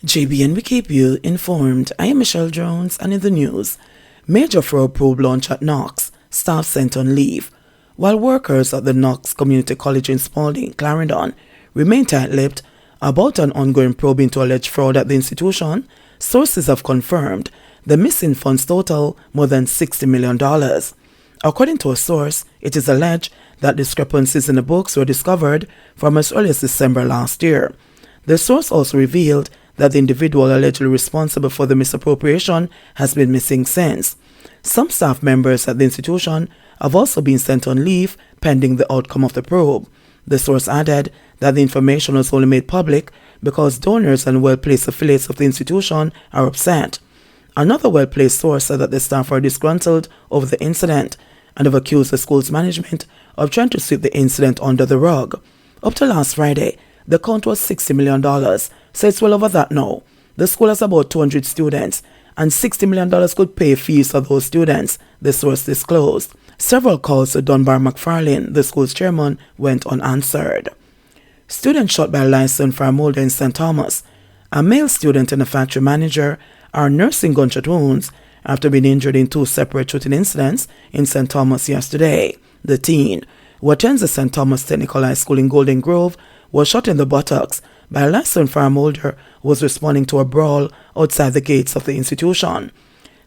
JBNN will keep you informed. I am Michelle Jones, and in the news, major fraud probe launch at Knox, staff sent on leave, while workers at the Knox Community College in Spalding, Clarendon, remain tight-lipped about an ongoing probe into alleged fraud at the institution. Sources have confirmed the missing funds total more than $60 million. According to a source, it is alleged that discrepancies in the books were discovered from as early as December last year. The source also revealed that the individual allegedly responsible for the misappropriation has been missing since. Some staff members at the institution have also been sent on leave pending the outcome of the probe. The source added that the information was only made public because donors and well-placed affiliates of the institution are upset. Another well-placed source said that the staff are disgruntled over the incident and have accused the school's management of trying to sweep the incident under the rug. Up to last Friday, the count was $60 million, so it's well over that now. The school has about 200 students, and $60 million could pay fees for those students, the source disclosed. Several calls to Dunbar McFarlane, the school's chairman, went unanswered. Students shot by a licensed fire molder in St. Thomas. A male student and a factory manager are nursing gunshot wounds after being injured in two separate shooting incidents in St. Thomas yesterday. The teen, who attends the St. Thomas Technical High School in Golden Grove, was shot in the buttocks by a licensed fire molder who was responding to a brawl outside the gates of the institution.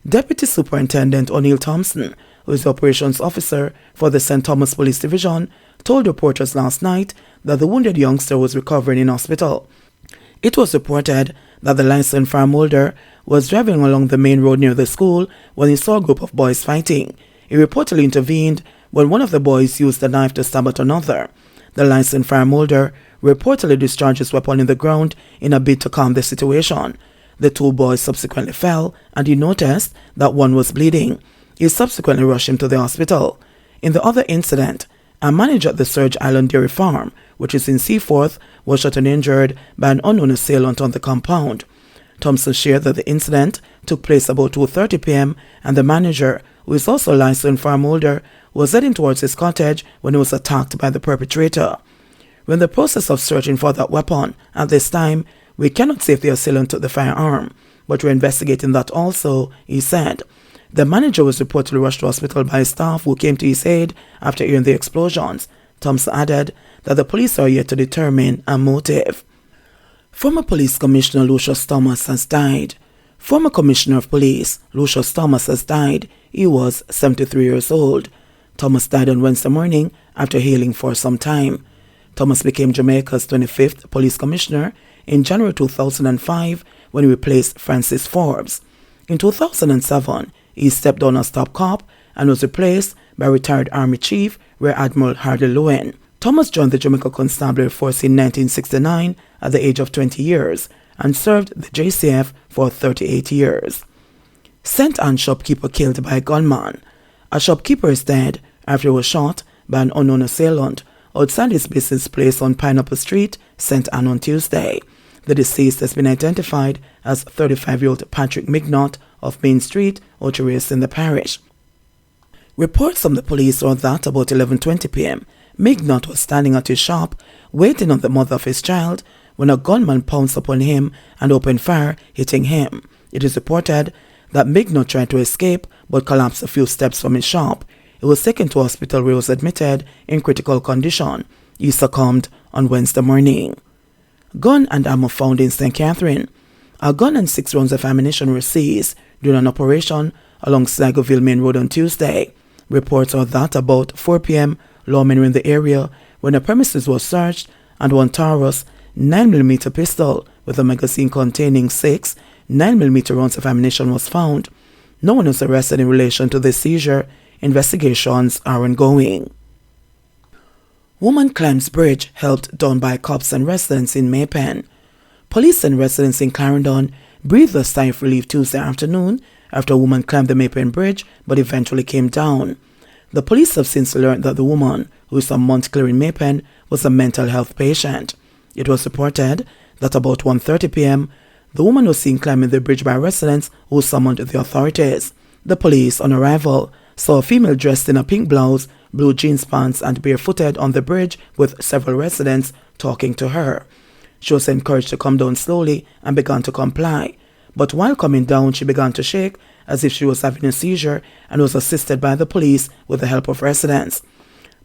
Deputy Superintendent O'Neill Thompson, who is the operations officer for the St. Thomas Police Division, told reporters last night that the wounded youngster was recovering in hospital. It was reported that the licensed fire molder was driving along the main road near the school when he saw a group of boys fighting. He reportedly intervened when one of the boys used a knife to stab at another. The licensed fire molder reportedly discharged his weapon in the ground in a bid to calm the situation. The two boys subsequently fell, and he noticed that one was bleeding. He subsequently rushed him to the hospital. In the other incident, a manager at the Surge Island Dairy Farm, which is in Seaforth, was shot and injured by an unknown assailant on the compound. Thompson shared that the incident took place about 2:30 p.m. and the manager, who is also a licensed fire molder, was heading towards his cottage when he was attacked by the perpetrator. We're in the process of searching for that weapon. At this time, we cannot say if the assailant took the firearm, but we're investigating that also, he said. The manager was reportedly rushed to hospital by staff who came to his aid after hearing the explosions. Thompson added that the police are yet to determine a motive. Former Police Commissioner Lucius Thomas has died. Former Commissioner of Police Lucius Thomas has died. He was 73 years old. Thomas died on Wednesday morning after healing for some time. Thomas became Jamaica's 25th Police Commissioner in January 2005 when he replaced Francis Forbes. In 2007, he stepped down as top cop and was replaced by retired Army Chief Rear Admiral Hardy Lewin. Thomas joined the Jamaica Constabulary Force in 1969 at the age of 20 years and served the JCF for 38 years. St. Anne shopkeeper killed by a gunman. A shopkeeper is dead after he was shot by an unknown assailant outside his business place on Pineapple Street, St. Anne on Tuesday. The deceased has been identified as 35-year-old Patrick Mignot of Main Street, Ocheres in the parish. Reports from the police are that about 11:20 p.m., Mignot was standing at his shop waiting on the mother of his child when a gunman pounced upon him and opened fire, hitting him. It is reported that Mignot tried to escape but collapsed a few steps from his shop. He was taken to hospital where he was admitted in critical condition. He succumbed on Wednesday morning. Gun and ammo found in St. Catherine. A gun and 6 rounds of ammunition were seized during an operation along Sligoville Main Road on Tuesday. Reports are that about 4 p.m., lawmen were in the area when the premises was searched and one Taurus 9mm pistol with a magazine containing 6 9mm rounds of ammunition was found. No one was arrested in relation to the seizure. Investigations are ongoing. Woman climbs bridge helped down by cops and residents in Maypen. Police and residents in Clarendon breathed a sigh of relief Tuesday afternoon after a woman climbed the Maypen Bridge but eventually came down. The police have since learned that the woman, who is from Montclair in Maypen, was a mental health patient. It was reported that about 1:30 p.m., the woman was seen climbing the bridge by residents who summoned the authorities. The police, on arrival, saw a female dressed in a pink blouse, blue jeans pants and barefooted on the bridge with several residents talking to her. She was encouraged to come down slowly and began to comply. But while coming down, she began to shake as if she was having a seizure and was assisted by the police with the help of residents.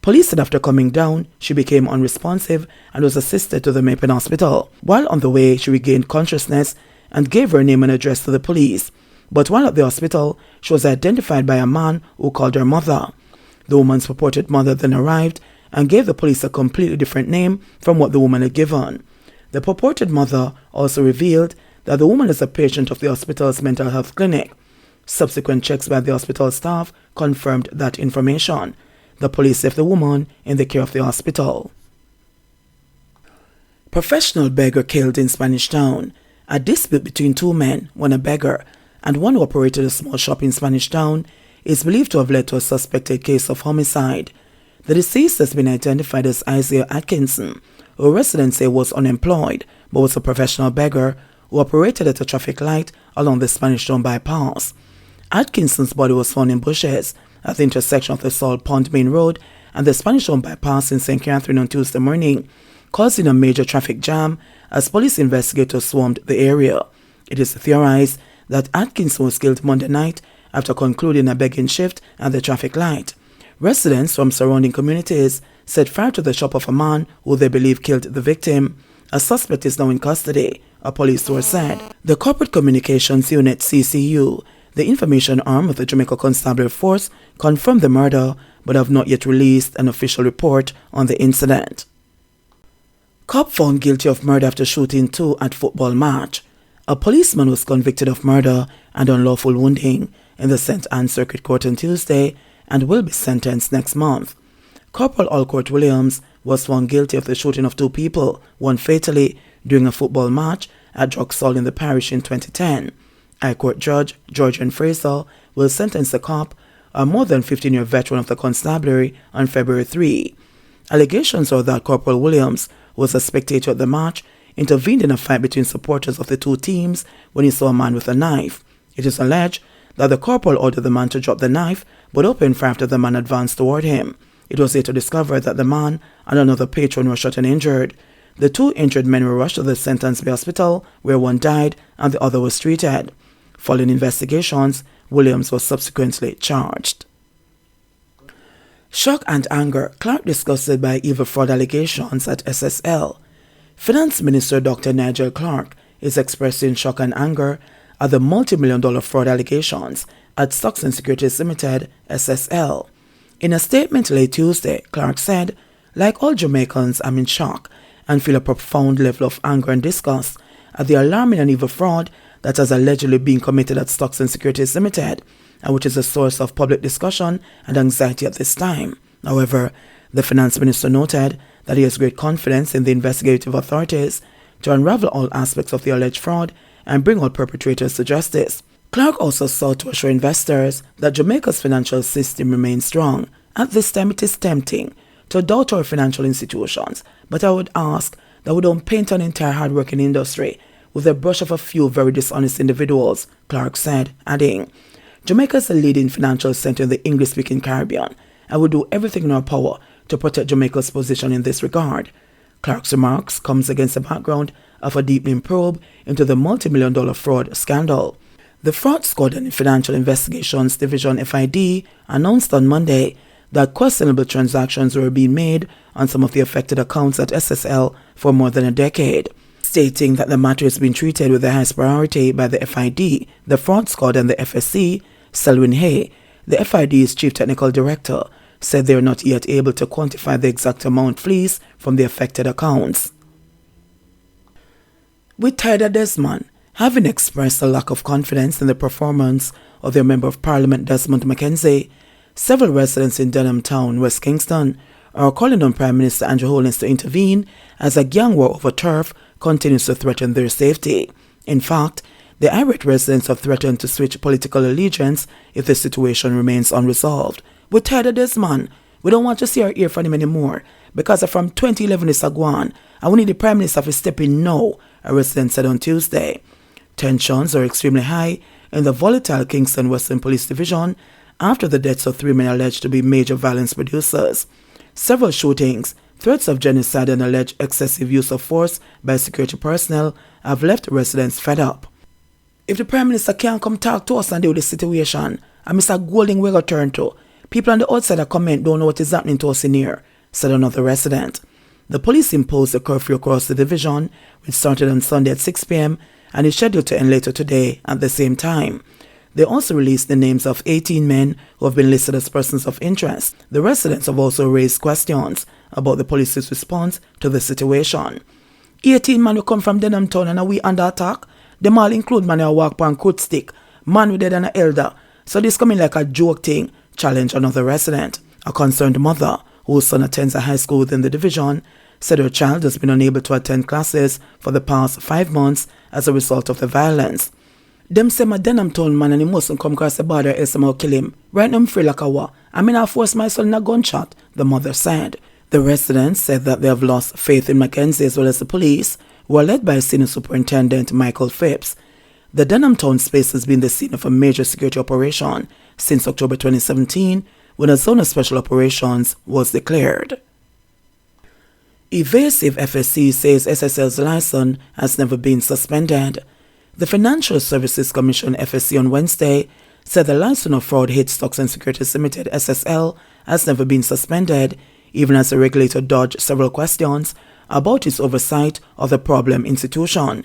Police said after coming down, she became unresponsive and was assisted to the Mapen Hospital. While on the way, she regained consciousness and gave her name and address to the police. But while at the hospital, she was identified by a man who called her mother. The woman's purported mother then arrived and gave the police a completely different name from what the woman had given. The purported mother also revealed that the woman is a patient of the hospital's mental health clinic. Subsequent checks by the hospital staff confirmed that information. The police left the woman in the care of the hospital. Professional beggar killed in Spanish Town. A dispute between two men, one a beggar and one who operated a small shop in Spanish Town, is believed to have led to a suspected case of homicide. The deceased has been identified as Isaiah Atkinson, who residents say was unemployed but was a professional beggar who operated at a traffic light along the Spanish Town bypass. Atkinson's body was found in bushes at the intersection of the Salt Pond Main Road and the Spanish Town bypass in St. Catherine on Tuesday morning, causing a major traffic jam as police investigators swarmed the area. It is theorized that Atkinson was killed Monday night after concluding a begging shift at the traffic light. Residents from surrounding communities set fire to the shop of a man who they believe killed the victim. A suspect is now in custody, a police source said. The Corporate Communications Unit (CCU), the information arm of the Jamaica Constabulary Force, confirmed the murder but have not yet released an official report on the incident. Cop found guilty of murder after shooting two at football match. A policeman was convicted of murder and unlawful wounding in the St. Anne's Circuit Court on Tuesday and will be sentenced next month. Corporal Alcourt Williams was found guilty of the shooting of two people, one fatally, during a football match at Drugsall in the parish in 2010. High Court Judge Georgian Fraser will sentence the cop, a more than 15-year veteran of the constabulary, on February 3. Allegations are that Corporal Williams was a spectator at the match, intervened in a fight between supporters of the two teams when he saw a man with a knife. It is alleged that the corporal ordered the man to drop the knife but opened fire after the man advanced toward him. It was later discovered that the man and another patron were shot and injured. The two injured men were rushed to the St. Anne's Hospital, where one died and the other was treated. Following investigations, Williams was subsequently charged. Shock and anger, Clark disgusted by evil fraud allegations at SSL. Finance Minister Dr. Nigel Clark is expressing shock and anger at the multi-million-dollar fraud allegations at Stocks and Securities Limited, SSL. In a statement late Tuesday, Clark said, "Like all Jamaicans, I'm in shock and feel a profound level of anger and disgust at the alarming and evil fraud that has allegedly been committed at Stocks and Securities Limited, and which is a source of public discussion and anxiety at this time." However, the Finance Minister noted that he has great confidence in the investigative authorities to unravel all aspects of the alleged fraud and bring all perpetrators to justice. Clark also sought to assure investors that Jamaica's financial system remains strong. At this time, it is tempting to doubt our financial institutions, but I would ask that we don't paint an entire hard-working industry with the brush of a few very dishonest individuals, Clark said, adding, "Jamaica is a leading financial center in the English-speaking Caribbean, and we do everything in our power to protect Jamaica's position in this regard." Clark's remarks comes against the background of a deepening probe into the multi-million-dollar fraud scandal. The Fraud Squad and Financial Investigations Division (FID) announced on Monday that questionable transactions were being made on some of the affected accounts at SSL for more than a decade. Stating that the matter is being treated with the highest priority by the FID, the Fraud Squad and the FSC, Selwyn Hay, the FID's Chief Technical Director, said they are not yet able to quantify the exact amount fleeced from the affected accounts. With Tyler Desmond having expressed a lack of confidence in the performance of their Member of Parliament Desmond McKenzie, several residents in Denham Town, West Kingston, are calling on Prime Minister Andrew Holness to intervene as a gang war over turf continues to threaten their safety. In fact, the irate residents have threatened to switch political allegiance if the situation remains unresolved. We're tired of this man. We don't want to see or hear from him anymore because from 2011 it's a gone and we need the Prime Minister to step in now, a resident said on Tuesday. Tensions are extremely high in the volatile Kingston Western Police Division after the deaths of three men alleged to be major violence producers. Several shootings Threats of genocide and alleged excessive use of force by security personnel have left residents fed up. If the Prime Minister can't come talk to us and deal with the situation, and Mr. Golding will return to, people on the outside of comment don't know what is happening to us in here, said another resident. The police imposed a curfew across the division, which started on Sunday at 6 p.m. and is scheduled to end later today at the same time. They also released the names of 18 men who have been listed as persons of interest. The residents have also raised questions about the police's response to the situation. 18 men who come from Denham Town and are we under attack? Them all include man who walk on crook stick, man with dead and an elder. So this coming like a joke thing, challenged another resident. A concerned mother, whose son attends a high school within the division, said her child has been unable to attend classes for the past 5 months as a result of the violence. Them say my Denham Town man and he mustn't come across the border else I'll kill him. Right now I'm free like a war. I mean I force my son in a gunshot, the mother said. The residents said that they have lost faith in Mackenzie as well as the police, who are led by Senior Superintendent Michael Phipps. The Denham Town space has been the scene of a major security operation since October 2017, when a zone of special operations was declared. Evasive FSC says SSL's license has never been suspended. The Financial Services Commission FSC on Wednesday said the license of Fraud Hate Stocks and Securities Limited SSL has never been suspended, even as the regulator dodged several questions about its oversight of the problem institution.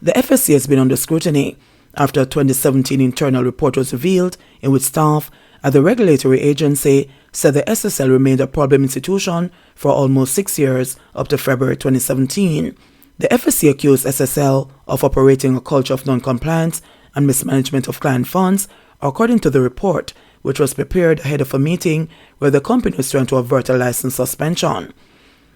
The FSC has been under scrutiny after a 2017 internal report was revealed in which staff at the regulatory agency said the SSL remained a problem institution for almost 6 years up to February 2017. The FSC accused SSL of operating a culture of non-compliance and mismanagement of client funds, according to the report, which was prepared ahead of a meeting where the company was trying to avert a license suspension.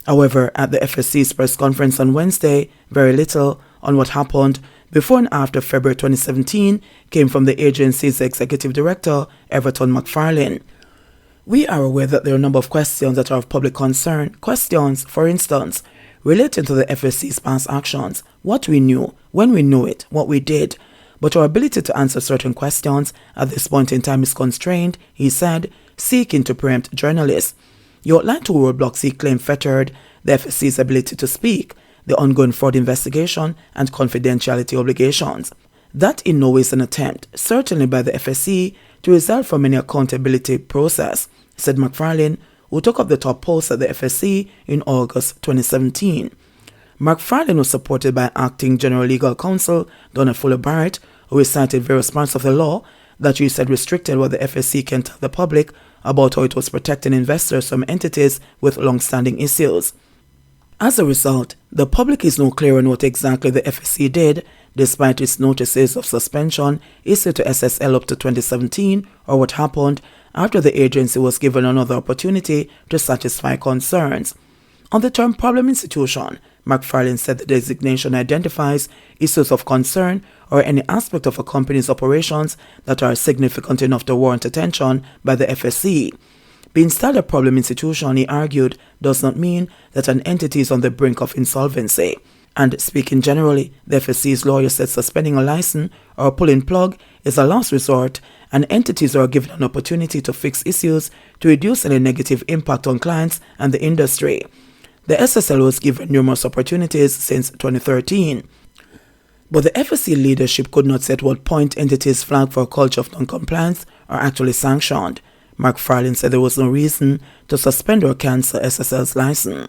However, at the FSC's press conference on Wednesday, very little on what happened before and after February 2017 came from the agency's executive director, Everton McFarlane. We are aware that there are a number of questions that are of public concern. Questions, for instance, relating to the FSC's past actions, what we knew, when we knew it, what we did. But our ability to answer certain questions at this point in time is constrained, he said, seeking to preempt journalists. You outlined 2 roadblocks he claimed fettered the FSC's ability to speak: the ongoing fraud investigation and confidentiality obligations. That in no way is an attempt, certainly by the FSC, to result from any accountability process, said McFarlane, who took up the top post at the FSC in August 2017. McFarlane was supported by Acting General Legal Counsel Donna Fuller Barrett, who recited various parts of the law that he said restricted what the FSC can tell the public about how it was protecting investors from entities with long-standing issues. As a result, the public is no clear on what exactly the FSC did, despite its notices of suspension issued to SSL up to 2017, or what happened after the agency was given another opportunity to satisfy concerns. On the term problem institution, McFarlane said the designation identifies issues of concern or any aspect of a company's operations that are significant enough to warrant attention by the FSC. Being styled a problem institution, he argued, does not mean that an entity is on the brink of insolvency. And speaking generally, the FSC's lawyer said suspending a license or pulling plug is a last resort, and entities are given an opportunity to fix issues to reduce any negative impact on clients and the industry. The SSL was given numerous opportunities since 2013. But the FSC leadership could not say at what point entities flagged for a culture of non-compliance are actually sanctioned. McFarlane said there was no reason to suspend or cancel SSL's license.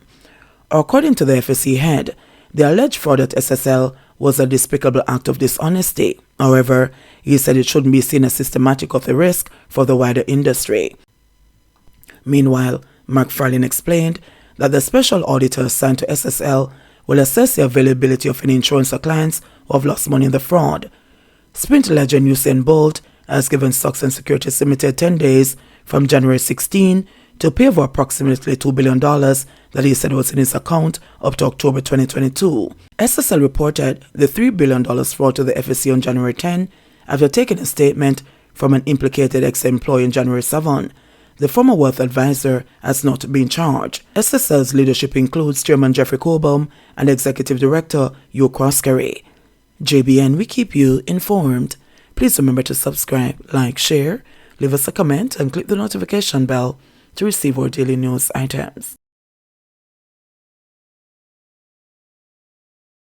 According to the FSC head, the alleged fraud at SSL was a despicable act of dishonesty. However, he said it shouldn't be seen as systematic of the risk for the wider industry. Meanwhile, McFarlane explained that the special auditor assigned to SSL will assess the availability of any insurance for clients who have lost money in the fraud. Sprint legend Usain Bolt has given Stocks and Securities Limited 10 days from January 16 to pay over approximately $2 billion that he said was in his account up to October 2022. SSL reported the $3 billion fraud to the FSC on January 10 after taking a statement from an implicated ex-employee on January 7. The former wealth advisor has not been charged. SSL's leadership includes Chairman Jeffrey Cobham and Executive Director Hugh Croskery. JBN, we keep you informed. Please remember to subscribe, like, share, leave us a comment, and click the notification bell to receive our daily news items.